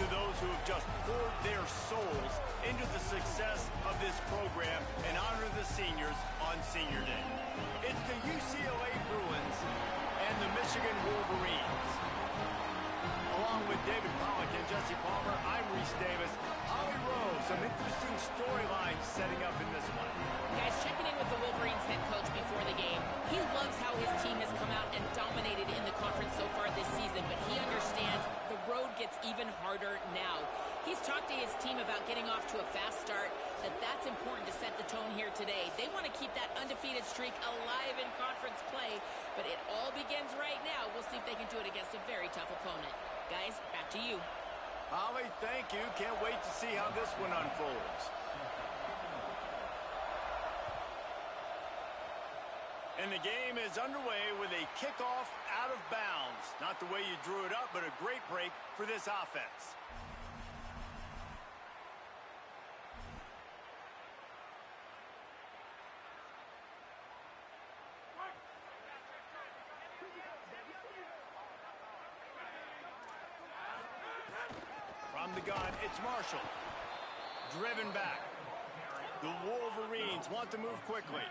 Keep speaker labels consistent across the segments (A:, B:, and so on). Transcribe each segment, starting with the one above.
A: to those who have just poured their souls into the success of this program and honor the seniors on Senior Day. It's the UCLA Bruins and the Michigan Wolverines. Along with David Pollack and Jesse Palmer, I'm Reese Davis. Holly Rose, some interesting storylines setting up in this one.
B: Guys, checking in with the Wolverines head coach before the game. He loves how his team has come out and dominated in the conference so far this season, but he understands the road gets even harder now. He's talked to his team about getting off to a fast start, that's important to set the tone here today. They want to keep that undefeated streak alive in conference play, but it all begins right now. We'll see if they can do it against a very tough opponent. Guys, back to you.
A: Holly, thank you. Can't wait to see how this one unfolds. And the game is underway with a kickoff out of bounds. Not the way you drew it up, but a great break for this offense. From the gun, it's Marshall. Driven back. The Wolverines want to move quickly.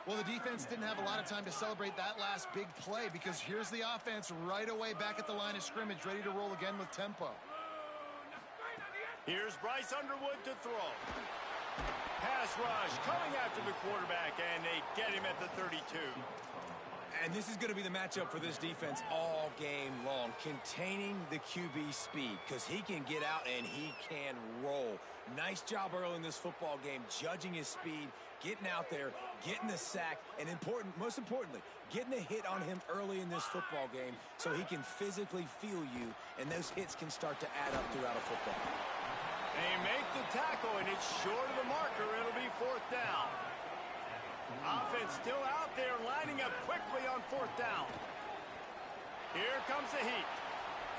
C: Well, the defense didn't have a lot of time to celebrate that last big play because here's the offense right away back at the line of scrimmage, ready to roll again with tempo.
A: Here's Bryce Underwood to throw. Pass rush coming after the quarterback, and they get him at the 32.
D: And this is going to be the matchup for this defense all game long, containing the QB speed, because he can get out and he can roll. Nice job early in this football game, judging his speed, getting out there, getting the sack, and most importantly, getting a hit on him early in this football game so he can physically feel you, and those hits can start to add up throughout a football game.
A: They make the tackle, and it's short of the marker. It'll be 4th down. Offense still out there, lining up quickly on 4th down. Here comes the Heat,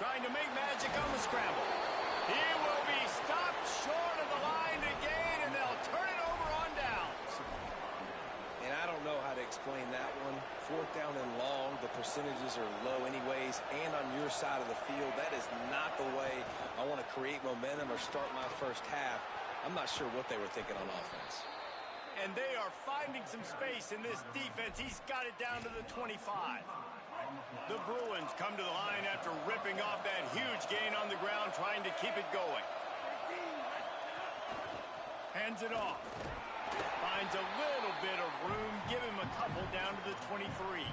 A: trying to make magic on the scramble. He will be stopped short of the line to gain, and they'll turn it over on downs.
D: And I don't know how to explain that one. 4th down and long, the percentages are low anyways, and on your side of the field, that is not the way I want to create momentum or start my first half. I'm not sure what they were thinking on offense.
A: And they are finding some space in this defense. He's got it down to the 25. The Bruins come to the line after ripping off that huge gain on the ground, trying to keep it going. Hands it off. Finds a little bit of room. Give him a couple down to the 23.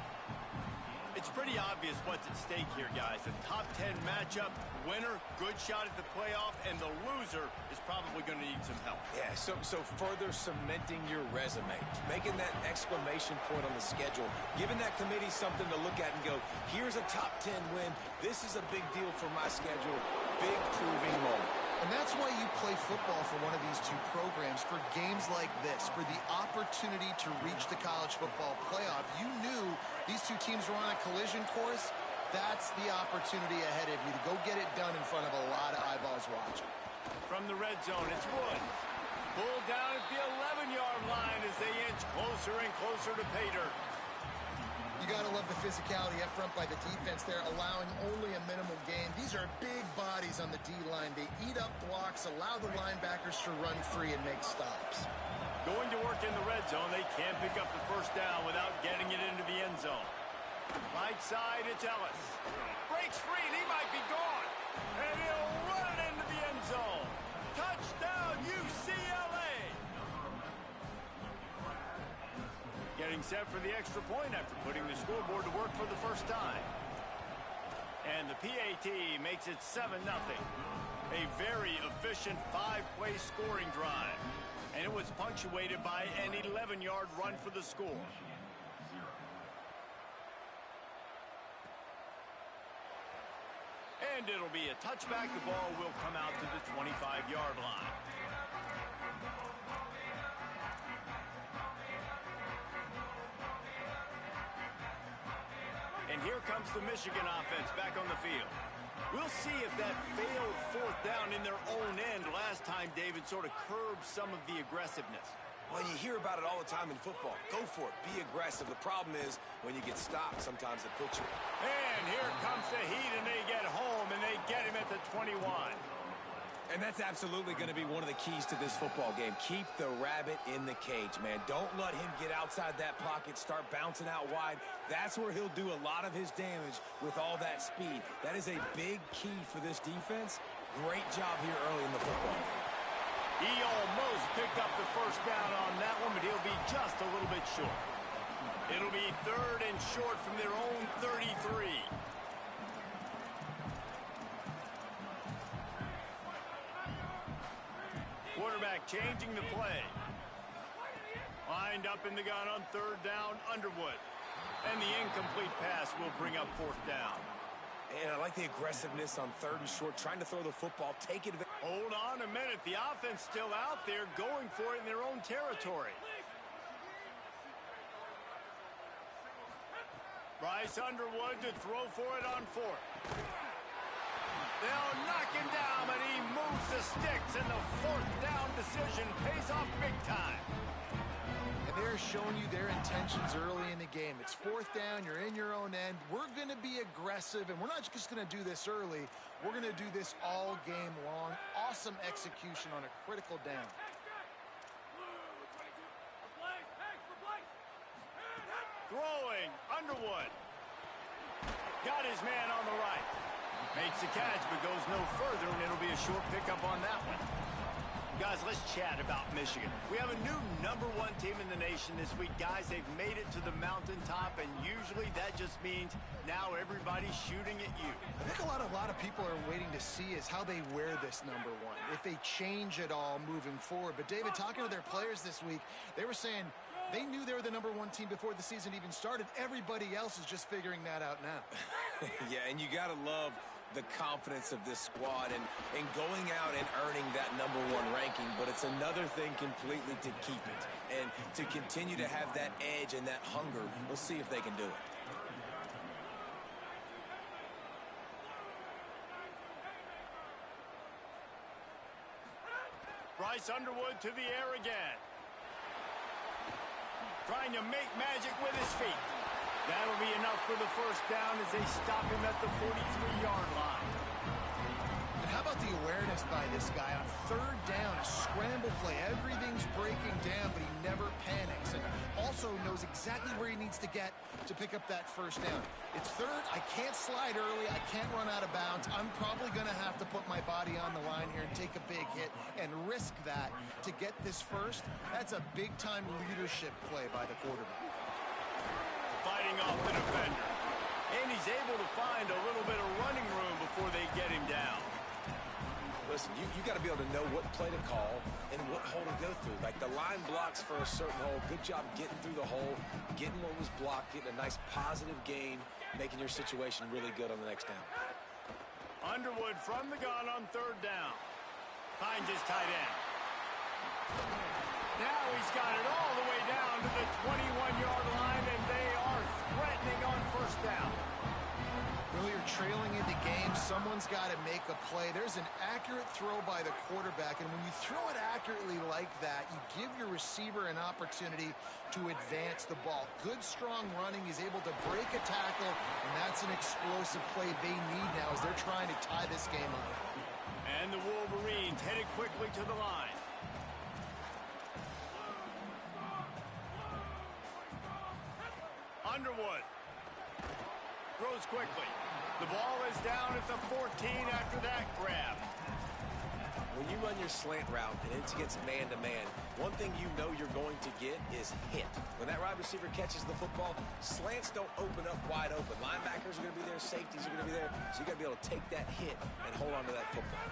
A: It's pretty obvious what's at stake here, guys. A top 10 matchup, winner, good shot at the playoff, and the loser is probably going to need some help.
D: Yeah, so further cementing your resume, making that exclamation point on the schedule, giving that committee something to look at and go, here's a top 10 win. This is a big deal for my schedule. Big proving moment.
C: And that's why you play football for one of these two programs, for games like this, for the opportunity to reach the college football playoff. You knew these two teams were on a collision course. That's the opportunity ahead of you to go get it done in front of a lot of eyeballs watching.
A: From the red zone, it's Woods. Pulled down at the 11-yard line as they inch closer and closer to pay dirt.
C: You got to love the physicality up front by the defense there, allowing only a minimal gain. These are big bodies on the D-line. They eat up blocks, allow the linebackers to run free and make stops.
A: Going to work in the red zone, they can't pick up the 1st down without getting it into the end zone. Right side, it's Ellis. Breaks free, and he might be gone. And he'll run it into the end zone. Touchdown, UCLA! Getting set for the extra point after putting the scoreboard to work for the first time. And the PAT makes it 7-0. A very efficient 5-play scoring drive. And it was punctuated by an 11-yard run for the score. And it'll be a touchback. The ball will come out to the 25-yard line. And here comes the Michigan offense back on the field. We'll see if that failed 4th down in their own end last time, David, sort of curbed some of the aggressiveness.
D: Well, you hear about it all the time in football. Go for it. Be aggressive. The problem is when you get stopped, sometimes it puts you.
A: And here comes the Heat, and they get home, and they get him at the 21.
D: And that's absolutely going to be one of the keys to this football game. Keep the rabbit in the cage, man. Don't let him get outside that pocket, start bouncing out wide. That's where he'll do a lot of his damage with all that speed. That is a big key for this defense. Great job here early in the football game.
A: He almost picked up the first down on that one, but he'll be just a little bit short. It'll be 3rd and short from their own 33. Quarterback changing the play. Lined up in the gun on 3rd down, Underwood. And the incomplete pass will bring up 4th down.
D: And I like the aggressiveness on 3rd and short, trying to throw the football, take it.
A: Hold on a minute. The offense still out there going for it in their own territory. Bryce Underwood to throw for it on 4th. They'll knock him down, but he moves the sticks, and the 4th down decision pays off big time.
C: And they're showing you their intentions early in the game. It's 4th down, you're in your own end. We're going to be aggressive, and we're not just going to do this early. We're going to do this all game long. Awesome execution on a critical down.
A: Throwing, Underwood. Got his man on the right. Makes the catch, but goes no further, and it'll be a short pickup on that one. Guys, let's chat about Michigan. We have a new #1 team in the nation this week. Guys, they've made it to the mountaintop, and usually that just means now everybody's shooting at you.
C: I think a lot of people are waiting to see is how they wear this #1, if they change it all moving forward. But, David, talking to their players this week, they were saying they knew they were the #1 team before the season even started. Everybody else is just figuring that out now.
D: Yeah, and you got to love the confidence of this squad and going out and earning that #1 ranking, but it's another thing completely to keep it and to continue to have that edge and that hunger. We'll see if they can do it.
A: Bryce Underwood to the air again. Trying to make magic with his feet. That'll be enough for the 1st down as they stop him at the 43-yard line.
C: And how about the awareness by this guy on 3rd down, a scramble play. Everything's breaking down, but he never panics and also knows exactly where he needs to get to pick up that 1st down. It's 3rd. I can't slide early. I can't run out of bounds. I'm probably going to have to put my body on the line here and take a big hit and risk that to get this 1st. That's a big-time leadership play by the quarterback.
A: Fighting off the defender. And he's able to find a little bit of running room before they get him down.
D: Listen, you got to be able to know what play to call and what hole to go through. Like the line blocks for a certain hole. Good job getting through the hole, getting what was blocked, getting a nice positive gain, making your situation really good on the next down.
A: Underwood from the gun on 3rd down. Finds his tight end. Now he's got it all the way down to the 21-yard line, and they are threatening on 1st down.
C: Really, you're trailing in the game. Someone's got to make a play. There's an accurate throw by the quarterback, and when you throw it accurately like that, you give your receiver an opportunity to advance the ball. Good, strong running. He's able to break a tackle, and that's an explosive play they need now as they're trying to tie this game up.
A: And the Wolverines headed quickly to the line. Underwood throws quickly. The ball is down at the 14 after that grab.
D: When you run your slant route and it's against man-to-man, one thing you know you're going to get is hit. When that wide receiver catches the football, slants don't open up wide open. Linebackers are going to be there, safeties are going to be there, so you got to be able to take that hit and hold on to that football.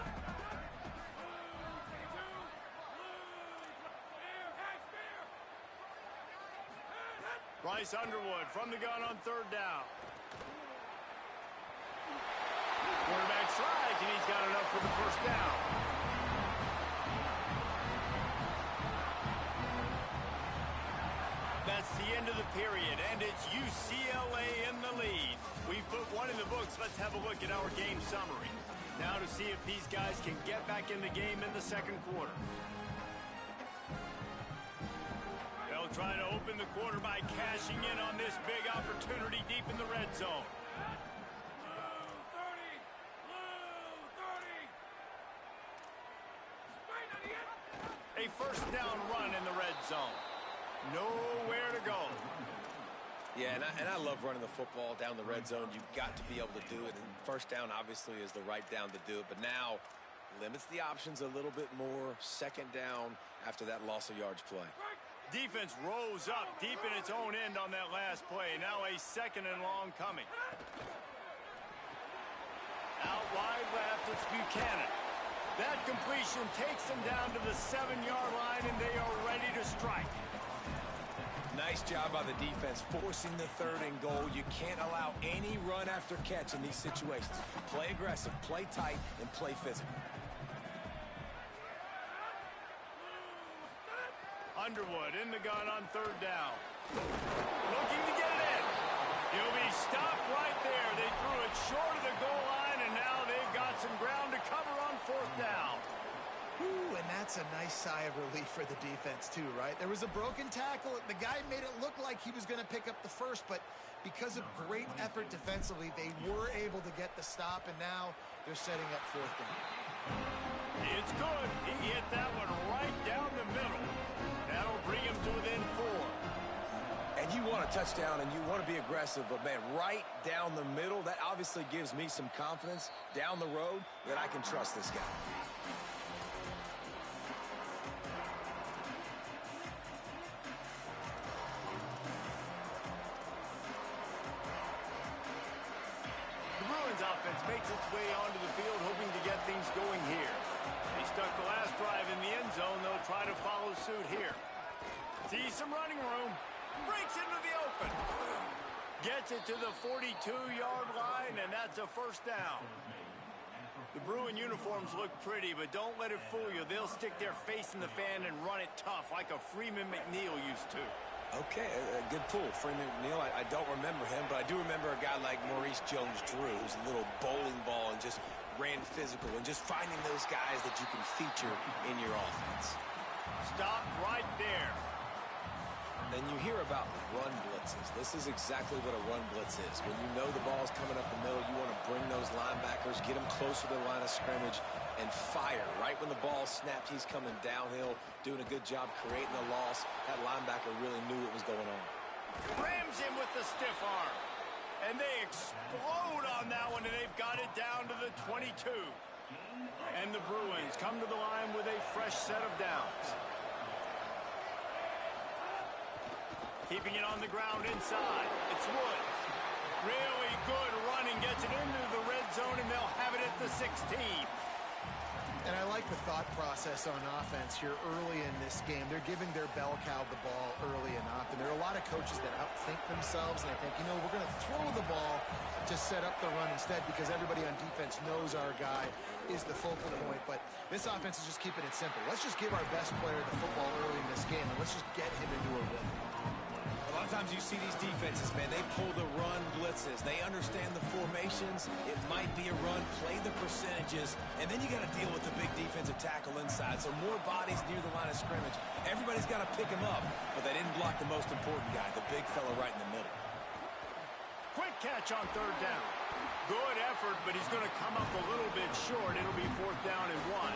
A: Bryce Underwood from the gun on 3rd down. Quarterback slides, and he's got enough for the 1st down. That's the end of the period, and it's UCLA in the lead. We've put one in the books. Let's have a look at our game summary. Now to see if these guys can get back in the game in the 2nd quarter. They'll try to open the quarter by cashing in on this big opportunity deep in the red zone. A first down run in the red zone. Nowhere to go.
D: Yeah, and I love running the football down the red zone. You've got to be able to do it. And first down, obviously, is the right down to do it. But now limits the options a little bit more. Second down after that loss of yards play.
A: Defense rose up deep in its own end on that last play. Now a second and long coming. Out wide left, it's Buchanan. That completion takes them down to the 7-yard line, and they are ready to strike.
D: Nice job by the defense forcing the third and goal. You can't allow any run after catch in these situations. Play aggressive, play tight, and play physical.
A: Underwood in the gun on third down. Looking to get it in. He'll be stopped right there. They threw it short of the goal line, and now they've got some ground to cover on fourth down.
C: Ooh, and that's a nice sigh of relief for the defense, too, right? There was a broken tackle. The guy made it look like he was going to pick up the first, but because of great effort defensively, they were able to get the stop, and now they're setting up fourth down.
A: It's good. He hit that one right down the middle. That'll bring him to within 4.
D: And you want a touchdown, and you want to be aggressive, but, man, right down the middle, that obviously gives me some confidence down the road that I can trust this guy.
A: Offense makes its way onto the field, hoping to get things going here. They stuck the last drive in the end zone. They'll try to follow suit here. See some running room. Breaks into the open. Gets it to the 42-yard line, and that's a first down. The Bruin uniforms look pretty, but don't let it fool you. They'll stick their face in the fan and run it tough like a Freeman McNeil used to.
D: Okay, a good pull. Freeman McNeil, I don't remember him, but I do remember a guy like Maurice Jones-Drew, who's a little bowling ball and just ran physical, and just finding those guys that you can feature in your offense.
A: Stop right there.
D: Then you hear about run blitzes. This is exactly what a run blitz is. When you know the ball's coming up the middle, you want to bring those linebackers, get them closer to the line of scrimmage, and fire. Right when the ball snapped, he's coming downhill, doing a good job creating the loss. That linebacker really knew what was going on.
A: Rams him with the stiff arm. And they explode on that one, and they've got it down to the 22. And the Bruins come to the line with a fresh set of downs. Keeping it on the ground inside. It's Woods. Really good running. Gets it into the red zone, and they'll have it at the 16.
C: And I like the thought process on offense here early in this game. They're giving their bell cow the ball early and often. There are a lot of coaches that outthink themselves, and they think, you know, we're going to throw the ball to set up the run instead because everybody on defense knows our guy is the focal point. But this offense is just keeping it simple. Let's just give our best player the football early in this game, and let's just get him into a rhythm.
D: A lot of times you see these defenses, man, they pull the run blitzes. They understand the formations. It might be a run, play the percentages, and then you got to deal with the big defensive tackle inside. So more bodies near the line of scrimmage. Everybody's got to pick him up, but they didn't block the most important guy, the big fella right in the middle.
A: Quick catch on third down. Good effort, but he's going to come up a little bit short. It'll be fourth down and 1.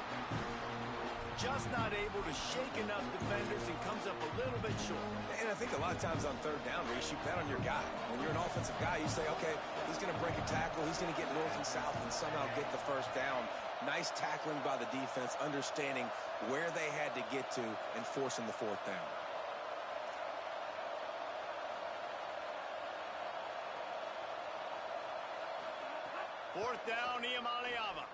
A: Just not able to shake enough defenders and comes up a little bit short.
D: And I think a lot of times on third down, Reese, you bet on your guy. When you're an offensive guy, you say, okay, he's going to break a tackle, he's going to get north and south and somehow get the first down. Nice tackling by the defense, understanding where they had to get to and forcing the fourth down.
A: Fourth down, Iamaleava.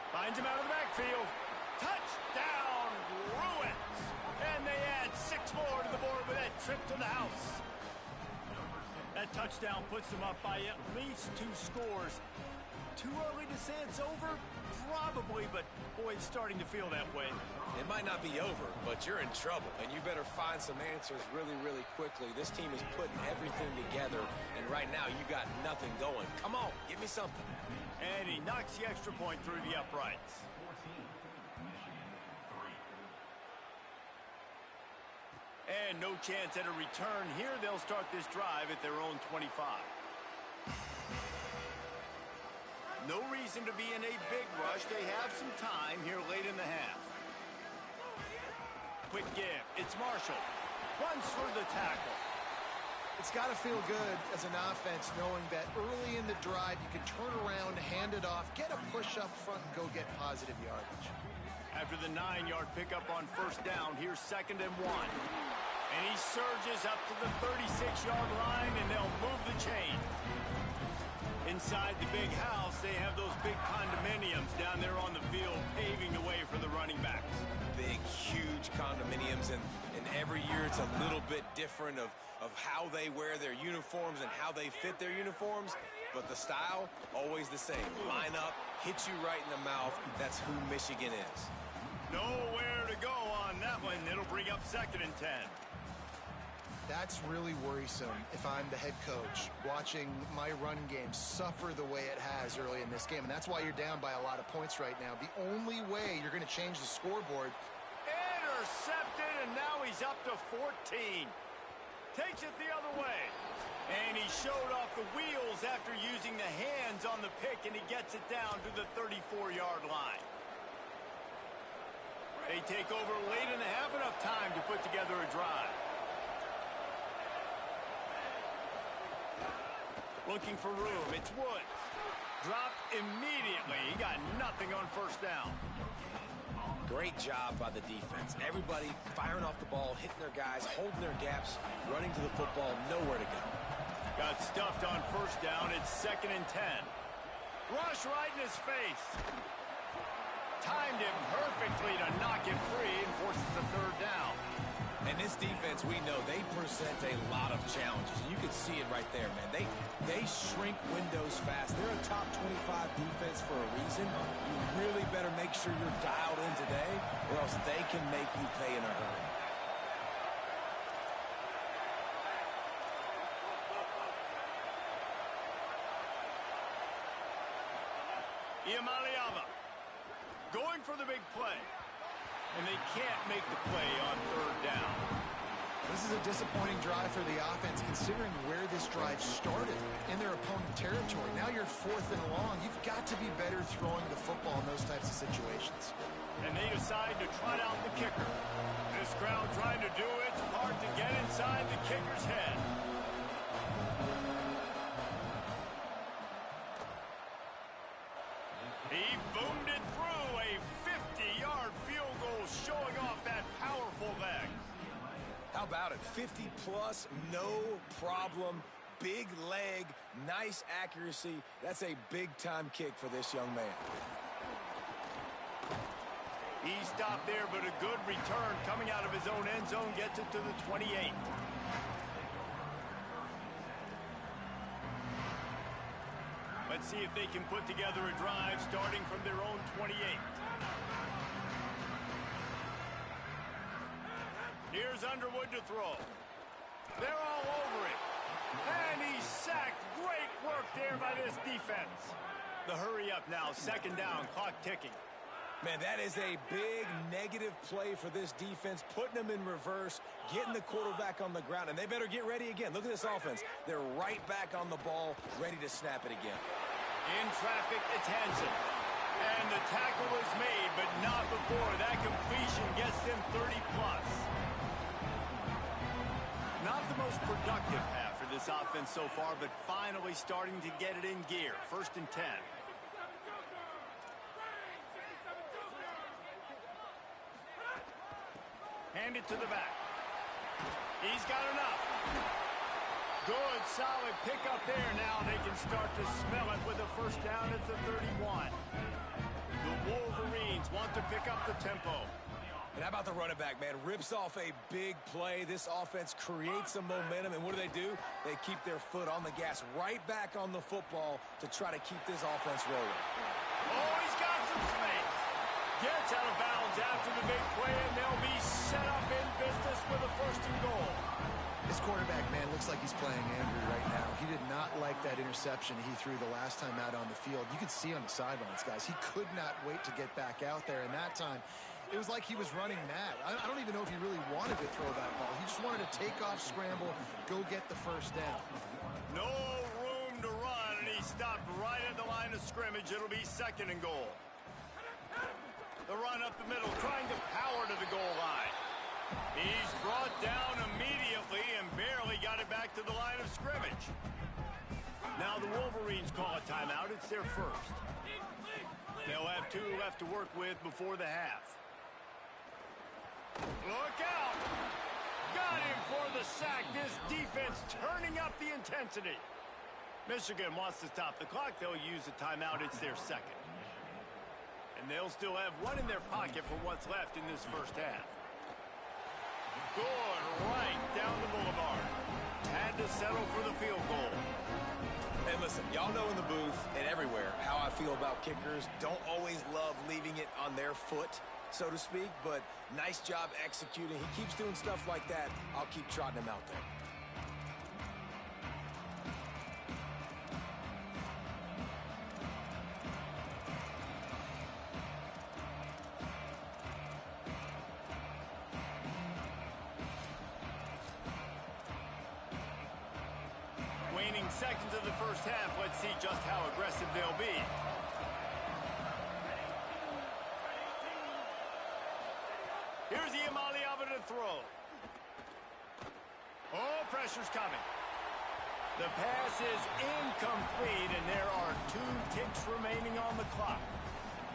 A: Finds him out of the backfield. Touchdown, Bruins! And they add 6 more to the board with that trip to the house. That touchdown puts them up by at least 2 scores. Too early to say it's over? Probably, but boy, it's starting to feel that way.
D: It might not be over, but you're in trouble, and you better find some answers really, really quickly. This team is putting everything together, and right now you got nothing going. Come on, give me something.
A: And he knocks the extra point through the uprights. And no chance at a return here. They'll start this drive at their own 25. No reason to be in a big rush. They have some time here late in the half. quick give. It's Marshall. Runs through the tackle.
C: It's got to feel good as an offense knowing that early in the drive you can turn around, hand it off, get a push up front, and go get positive yardage.
A: After the 9-yard pickup on first down, here's 2nd and 1. And he surges up to the 36-yard line, and they'll move the chain. Inside the big house, they have those big condominiums down there on the field paving the way for the running backs.
D: Big, huge condominiums, and every year it's a little bit different of how they wear their uniforms and how they fit their uniforms, but the style, always the same. Line up, hit you right in the mouth. That's who Michigan is.
A: Nowhere to go on that one. It'll bring up 2nd and 10.
C: That's really worrisome if I'm the head coach, watching my run game suffer the way it has early in this game. And that's why you're down by a lot of points right now. The only way you're going to change the scoreboard.
A: Intercepted, and now he's up to 14. Takes it the other way. And he showed off the wheels after using the hands on the pick, and he gets it down to the 34-yard line. They take over late in the half, enough time to put together a drive. Looking for room. It's Woods. Dropped immediately. He got nothing on first down.
D: Great job by the defense. Everybody firing off the ball, hitting their guys, holding their gaps, running to the football, nowhere to go.
A: Got stuffed on first down. It's 2nd and 10. Rush right in his face. Timed him perfectly to knock him free and forces the 3rd down.
D: And this defense, we know, they present a lot of challenges. You can see it right there, man. They shrink windows fast. They're a top 25 defense for a reason. You really better make sure you're dialed in today, or else they can make you pay in a hurry.
A: Iamaleava going for the big play. And they can't make the play on 3rd down.
C: This is a disappointing drive for the offense, considering where this drive started in their opponent territory. Now you're 4th and long. You've got to be better throwing the football in those types of situations.
A: And they decide to trot out the kicker. This crowd trying to do its part to get inside the kicker's head. He boomed it through. A 50-yard field goal showing off that powerful leg.
D: How about it? 50-plus, no problem. Big leg, nice accuracy. That's a big-time kick for this young man.
A: He stopped there, but a good return coming out of his own end zone gets it to the 28. Let's see if they can put together a drive starting from their own 28. Here's Underwood to throw. They're all over it. And he's sacked. Great work there by this defense. The hurry up now. 2nd down. Clock ticking.
D: Man, that is a big negative play for this defense, putting them in reverse, getting the quarterback on the ground, and they better get ready again. Look at this offense. They're right back on the ball, ready to snap it again.
A: In traffic, it's Hansen. And the tackle is made, but not before that completion gets them 30-plus. Not the most productive half for this offense so far, but finally starting to get it in gear. 1st and 10. Hand it to the back. He's got enough. Good, solid pickup there. Now they can start to smell it with a 1st down at the 31. The Wolverines want to pick up the tempo.
D: And how about the running back, man? Rips off a big play. This offense creates some momentum, and what do? They keep their foot on the gas, right back on the football to try to keep this offense rolling.
A: Oh, he's got some space. Gets out of bounds after the big play, and they'll be set up in business with a 1st and goal.
C: This quarterback, man, looks like he's playing angry right now. He did not like that interception he threw the last time out on the field. You could see on the sidelines, guys. He could not wait to get back out there, and that time it was like he was running mad. I don't even know if he really wanted to throw that ball. He just wanted to take off, scramble, go get the 1st down.
A: No room to run, and he stopped right at the line of scrimmage. It'll be 2nd and goal. The run up the middle, trying to power to the goal line. He's brought down immediately and barely got it back to the line of scrimmage. Now the Wolverines call a timeout. It's their first. They'll have 2 left to work with before the half. Look out! Got him for the sack. This defense turning up the intensity. Michigan wants to stop the clock. They'll use a timeout. It's their second. And they'll still have 1 in their pocket for what's left in this first half. Good right down the boulevard. Had to settle for the field goal.
D: And listen, y'all know in the booth and everywhere how I feel about kickers. Don't always love leaving it on their foot, so to speak, but nice job executing. He keeps doing stuff like that. I'll keep trotting him out there.
A: Waning seconds of the first half. Let's see just how aggressive they'll be. Here's Iamaleava to throw. Oh, pressure's coming. The pass is incomplete, and there are 2 ticks remaining on the clock.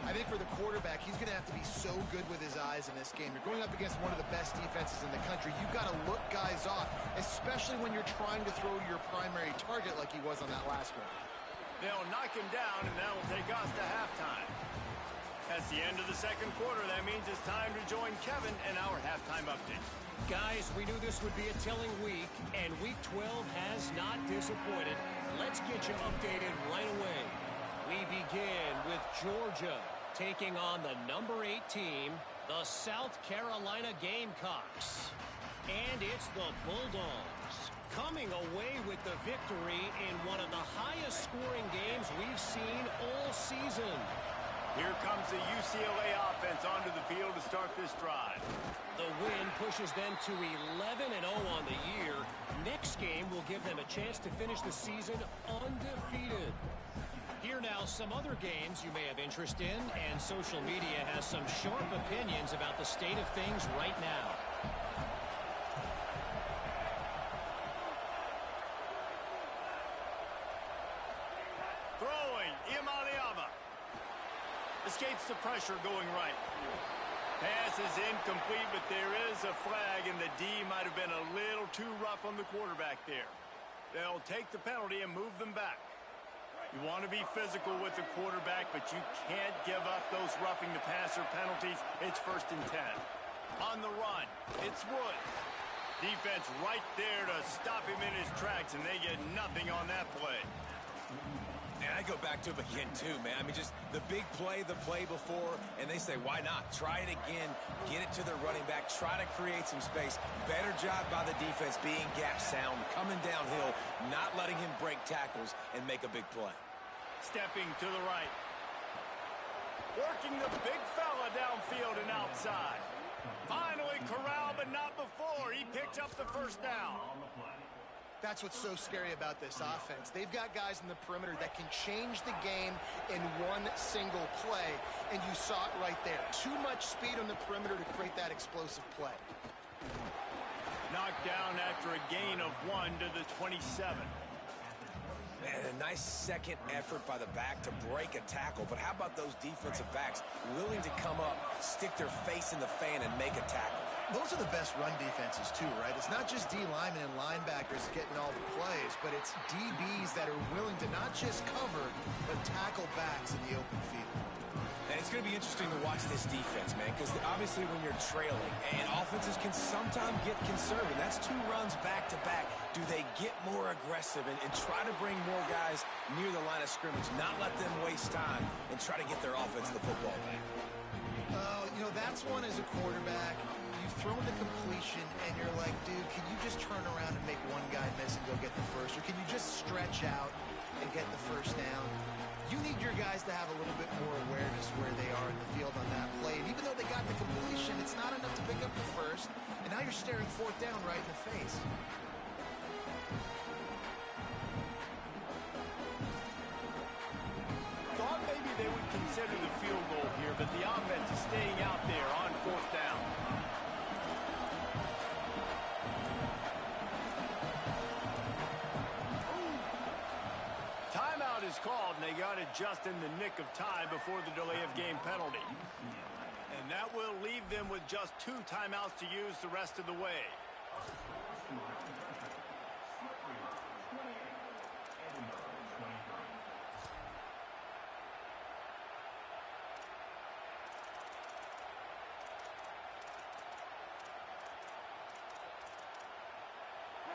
C: I think for the quarterback, he's going to have to be so good with his eyes in this game. You're going up against one of the best defenses in the country. You've got to look guys off, especially when you're trying to throw your primary target like he was on that last one.
A: They'll knock him down, and that will take us to halftime. That's the end of the second quarter. That means it's time to join Kevin and our halftime update.
E: Guys, we knew this would be a telling week, and Week 12 has not disappointed. Let's get you updated right away. We begin with Georgia taking on the number 8 team, the South Carolina Gamecocks. And it's the Bulldogs coming away with the victory in one of the highest scoring games we've seen all season.
A: Here comes the UCLA offense onto the field to start this drive.
E: The win pushes them to 11-0 on the year. Next game will give them a chance to finish the season undefeated. Here now, some other games you may have interest in, and social media has some sharp opinions about the state of things right now.
A: Throwing, Iamaleava. Escapes the pressure going right. Pass is incomplete, but there is a flag, and the D might have been a little too rough on the quarterback there. They'll take the penalty and move them back. You want to be physical with the quarterback, but you can't give up those roughing the passer penalties. It's 1st and 10. On the run, it's Woods. Defense right there to stop him in his tracks, and they get nothing on that play.
D: And I go back to him again, too, man. I mean, just the big play, the play before, and they say, why not? Try it again, get it to the running back, try to create some space. Better job by the defense being gap sound, coming downhill, not letting him break tackles and make a big play.
A: Stepping to the right. Working the big fella downfield and outside. Finally corralled, but not before. He picked up the first down.
C: That's what's so scary about this offense. They've got guys in the perimeter that can change the game in one single play, and you saw it right there. Too much speed on the perimeter to create that explosive play.
A: Knocked down after a gain of 1 to the 27.
D: Man, a nice second effort by the back to break a tackle, but how about those defensive backs willing to come up, stick their face in the fan, and make a tackle?
C: Those are the best run defenses, too, right? It's not just D linemen and linebackers getting all the plays, but it's DBs that are willing to not just cover, but tackle backs in the open field.
D: And it's going to be interesting to watch this defense, man, because obviously when you're trailing, and offenses can sometimes get conservative. That's 2 runs back-to-back. Do they get more aggressive and try to bring more guys near the line of scrimmage, not let them waste time, and try to get their offense the football back?
C: You know, that's one as a quarterback. You've thrown the completion, and you're like, dude, can you just turn around and make one guy miss and go get the first? Or can you just stretch out and get the first down? You need your guys to have a little bit more awareness where they are in the field on that play. And even though they got the completion, it's not enough to pick up the first. And now you're staring 4th down right in the face.
A: Thought maybe they would consider the field goal here, but the offense is staying out there on 4th down. called, and they got it just in the nick of time before the delay of game penalty. And that will leave them with just 2 timeouts to use the rest of the way.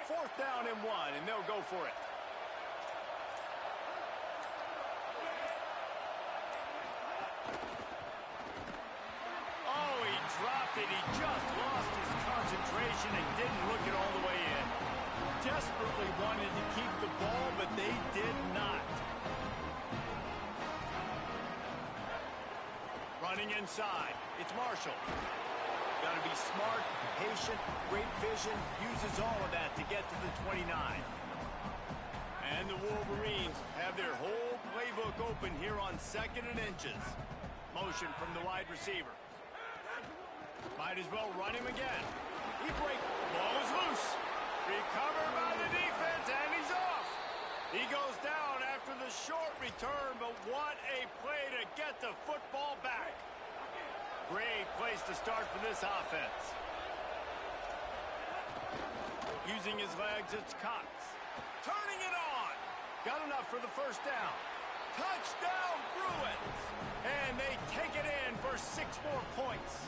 A: Fourth down and 1, and they'll go for it. Oh, he dropped it. He just lost his concentration and didn't look it all the way in. Desperately wanted to keep the ball, but they did not. Running inside. It's Marshall. Got to be smart, patient, great vision, uses all of that to get to the 29. And the Wolverines have their whole playbook open here on 2nd and inches. Motion from the wide receiver. Might as well run him again. He breaks. Ball is loose. Recovered by the defense, and he's off. He goes down after the short return, but what a play to get the football back. Great place to start for this offense. Using his legs, it's Cox. Turning it on. Got enough for the first down. Touchdown, Bruins. And they take it in for 6 more points.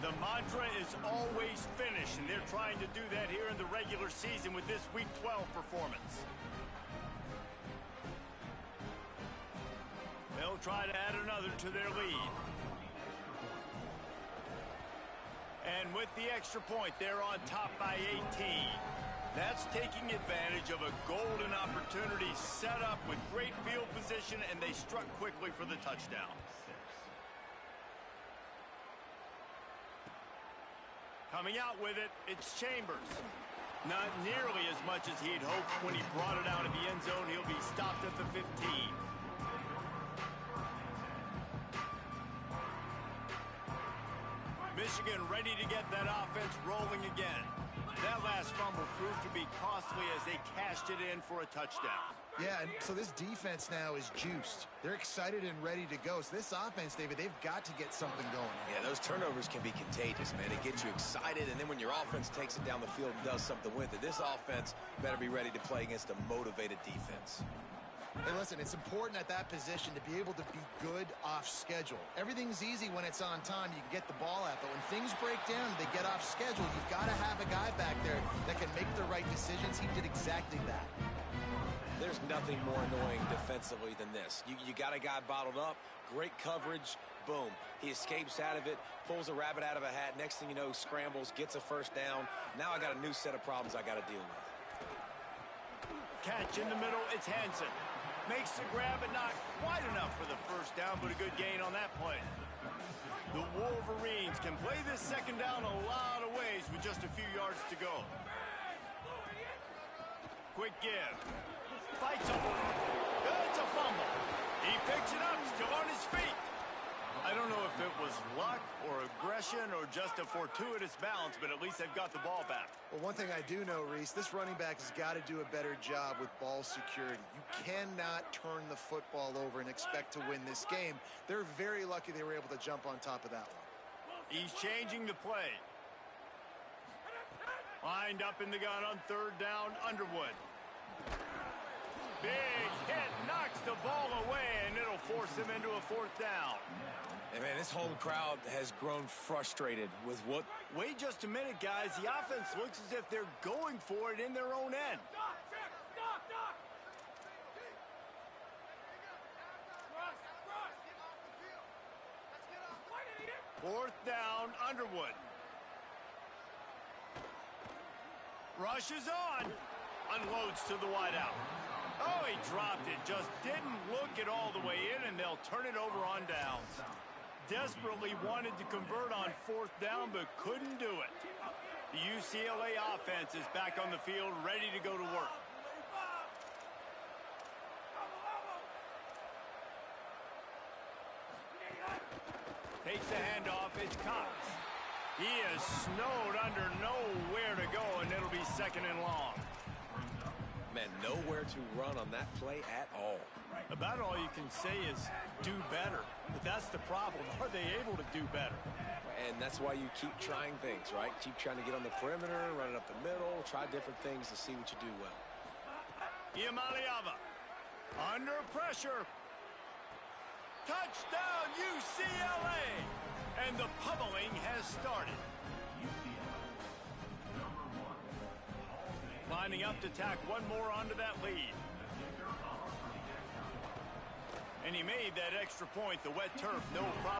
A: The mantra is always finish, and they're trying to do that here in the regular season with this Week 12 performance. They'll try to add another to their lead. And with the extra point, they're on top by 18. That's taking advantage of a golden opportunity set up with great field position, and they struck quickly for the touchdown. Coming out with it, it's Chambers. Not nearly as much as he'd hoped when he brought it out of the end zone. He'll be stopped at the 15. Michigan ready to get that offense rolling again. That last fumble proved to be costly as they cashed it in for a touchdown.
C: Yeah, and so this defense now is juiced. They're excited and ready to go. So this offense, David, they've got to get something going.
D: Yeah, those turnovers can be contagious, man. It gets you excited, and then when your offense takes it down the field and does something with it, this offense better be ready to play against a motivated defense.
C: Hey, listen, it's important at that position to be able to be good off schedule. Everything's easy when it's on time. You can get the ball out. But when things break down and they get off schedule, you've got to have a guy back there that can make the right decisions. He did exactly that.
D: There's nothing more annoying defensively than this. You got a guy bottled up, great coverage, boom. He escapes out of it, pulls a rabbit out of a hat. Next thing you know, scrambles, gets a first down. Now I got a new set of problems I got to deal with.
A: Catch in the middle, it's Hansen. Makes the grab, but not quite enough for the first down, but a good gain on that play. The Wolverines can play this second down a lot of ways with just a few yards to go. Quick give. Fights over. It's a fumble. He picks it up, still on his feet. I don't know if it was luck or aggression or just a fortuitous bounce, but at least they've got the ball back.
C: Well, one thing I do know, Reese, this running back has got to do a better job with ball security. You cannot turn the football over and expect to win this game. They're very lucky they were able to jump on top of that one.
A: He's changing the play. Lined up in the gun on 3rd down, Underwood. Big hit, knocks the ball away, and it'll force him into a 4th down.
D: And man, this whole crowd has grown frustrated with what...
A: Wait just a minute, guys. The offense looks as if they're going for it in their own end.
F: Stop!
A: 4th down, Underwood. Rushes on. Unloads to the wideout. Oh, he dropped it. Just didn't look it all the way in, and they'll turn it over on downs. Desperately wanted to convert on 4th down, but couldn't do it. The UCLA offense is back on the field, ready to go to work. Takes the handoff. It's Cox. He is snowed under, nowhere to go, and it'll be 2nd and long.
D: Man, nowhere to run on that play at all.
A: About all you can say is do better. But that's the problem. Are they able to do better?
D: And that's why you keep trying things, right? Keep trying to get on the perimeter, run it up the middle, try different things to see what you do well.
A: Iamaleava under pressure. Touchdown, UCLA! And the pummeling has started. Lining up to tack one more onto that lead. And he made that extra point. The wet turf, no problem.